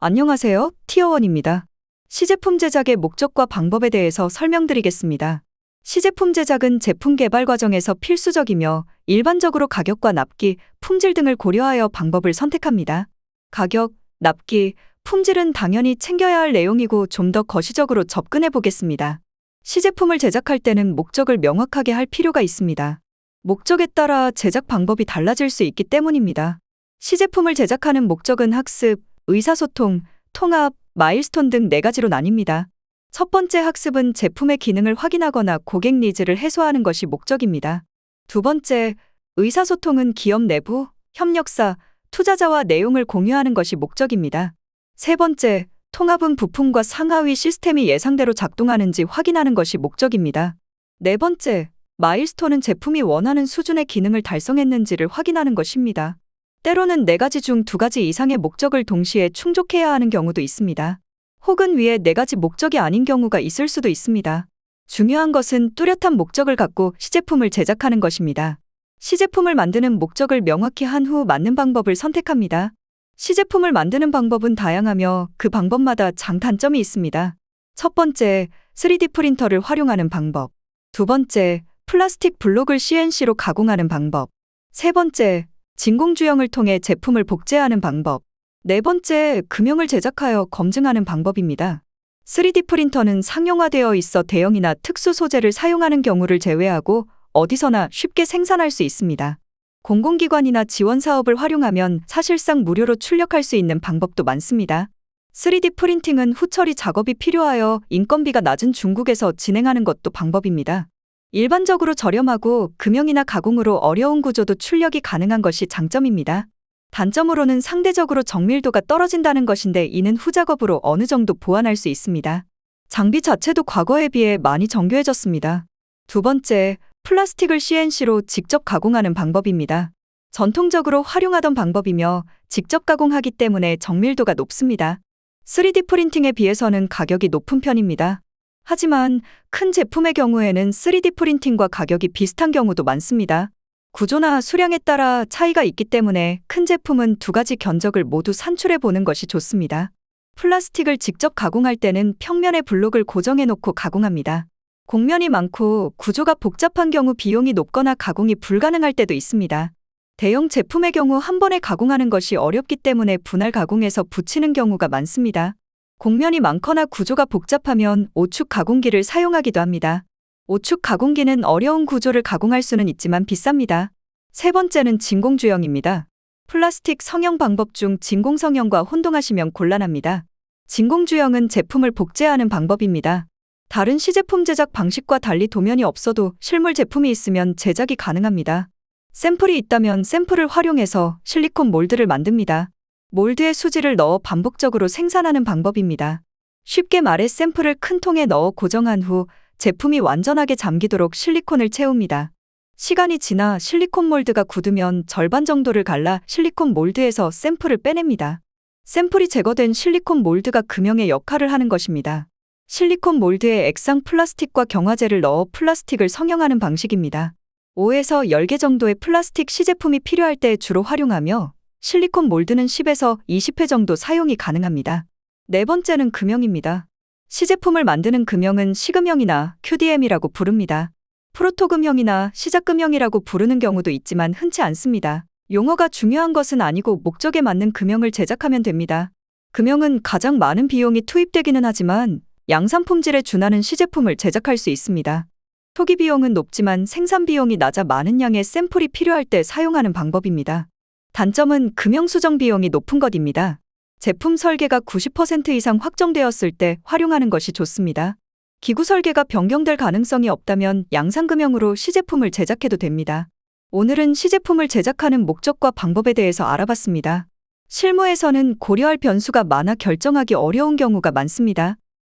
안녕하세요. 티어원입니다. 시제품 제작의 목적과 방법에 대해서 설명드리겠습니다. 시제품 제작은 제품 개발 과정에서 필수적이며 일반적으로 가격과 납기, 품질 등을 고려하여 방법을 선택합니다. 가격, 납기, 품질은 당연히 챙겨야 할 내용이고 좀 더 거시적으로 접근해 보겠습니다. 시제품을 제작할 때는 목적을 명확하게 할 필요가 있습니다. 목적에 따라 제작 방법이 달라질 수 있기 때문입니다. 시제품을 제작하는 목적은 학습, 의사소통, 통합, 마일스톤 등 4가지로 나뉩니다. 첫 번째 학습은 제품의 기능을 확인하거나 고객 니즈를 해소하는 것이 목적입니다. 두 번째, 의사소통은 기업 내부, 협력사, 투자자와 내용을 공유하는 것이 목적입니다. 세 번째, 통합은 부품과 상하위 시스템이 예상대로 작동하는지 확인하는 것이 목적입니다. 네 번째, 마일스톤은 제품이 원하는 수준의 기능을 달성했는지를 확인하는 것입니다. 때로는 4가지 중 2가지 이상의 목적을 동시에 충족해야 하는 경우도 있습니다. 혹은 위에 4가지 목적이 아닌 경우가 있을 수도 있습니다. 중요한 것은 뚜렷한 목적을 갖고 시제품을 제작하는 것입니다. 시제품을 만드는 목적을 명확히 한 후 맞는 방법을 선택합니다. 시제품을 만드는 방법은 다양하며 그 방법마다 장단점이 있습니다. 첫 번째, 3D 프린터를 활용하는 방법. 두 번째, 플라스틱 블록을 CNC로 가공하는 방법. 세 번째, 진공주형을 통해 제품을 복제하는 방법. 네 번째, 금형을 제작하여 검증하는 방법입니다. 3D 프린터는 상용화되어 있어 대형이나 특수 소재를 사용하는 경우를 제외하고 어디서나 쉽게 생산할 수 있습니다. 공공기관이나 지원 사업을 활용하면 사실상 무료로 출력할 수 있는 방법도 많습니다. 3D 프린팅은 후처리 작업이 필요하여 인건비가 낮은 중국에서 진행하는 것도 방법입니다. 일반적으로 저렴하고 금형이나 가공으로 어려운 구조도 출력이 가능한 것이 장점입니다. 단점으로는 상대적으로 정밀도가 떨어진다는 것인데 이는 후작업으로 어느 정도 보완할 수 있습니다. 장비 자체도 과거에 비해 많이 정교해졌습니다. 두 번째, 플라스틱을 CNC로 직접 가공하는 방법입니다. 전통적으로 활용하던 방법이며 직접 가공하기 때문에 정밀도가 높습니다. 3D 프린팅에 비해서는 가격이 높은 편입니다. 하지만 큰 제품의 경우에는 3D 프린팅과 가격이 비슷한 경우도 많습니다. 구조나 수량에 따라 차이가 있기 때문에 큰 제품은 2가지 견적을 모두 산출해 보는 것이 좋습니다. 플라스틱을 직접 가공할 때는 평면의 블록을 고정해 놓고 가공합니다. 곡면이 많고 구조가 복잡한 경우 비용이 높거나 가공이 불가능할 때도 있습니다. 대형 제품의 경우 한 번에 가공하는 것이 어렵기 때문에 분할 가공해서 붙이는 경우가 많습니다. 곡면이 많거나 구조가 복잡하면 오축 가공기를 사용하기도 합니다. 오축 가공기는 어려운 구조를 가공할 수는 있지만 비쌉니다. 세 번째는 진공주형입니다. 플라스틱 성형 방법 중 진공성형과 혼동하시면 곤란합니다. 진공주형은 제품을 복제하는 방법입니다. 다른 시제품 제작 방식과 달리 도면이 없어도 실물 제품이 있으면 제작이 가능합니다. 샘플이 있다면 샘플을 활용해서 실리콘 몰드를 만듭니다. 몰드에 수지를 넣어 반복적으로 생산하는 방법입니다. 쉽게 말해 샘플을 큰 통에 넣어 고정한 후 제품이 완전하게 잠기도록 실리콘을 채웁니다. 시간이 지나 실리콘 몰드가 굳으면 절반 정도를 갈라 실리콘 몰드에서 샘플을 빼냅니다. 샘플이 제거된 실리콘 몰드가 금형의 역할을 하는 것입니다. 실리콘 몰드에 액상 플라스틱과 경화제를 넣어 플라스틱을 성형하는 방식입니다. 5에서 10개 정도의 플라스틱 시제품이 필요할 때 주로 활용하며 실리콘 몰드는 10에서 20회 정도 사용이 가능합니다. 네 번째는 금형입니다. 시제품을 만드는 금형은 시금형이나 QDM이라고 부릅니다. 프로토금형이나 시작금형이라고 부르는 경우도 있지만 흔치 않습니다. 용어가 중요한 것은 아니고 목적에 맞는 금형을 제작하면 됩니다. 금형은 가장 많은 비용이 투입되기는 하지만 양산 품질에 준하는 시제품을 제작할 수 있습니다. 초기 비용은 높지만 생산 비용이 낮아 많은 양의 샘플이 필요할 때 사용하는 방법입니다. 단점은 금형 수정 비용이 높은 것입니다. 제품 설계가 90% 이상 확정되었을 때 활용하는 것이 좋습니다. 기구 설계가 변경될 가능성이 없다면 양산금형으로 시제품을 제작해도 됩니다. 오늘은 시제품을 제작하는 목적과 방법에 대해서 알아봤습니다. 실무에서는 고려할 변수가 많아 결정하기 어려운 경우가 많습니다.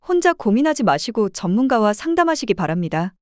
혼자 고민하지 마시고 전문가와 상담하시기 바랍니다.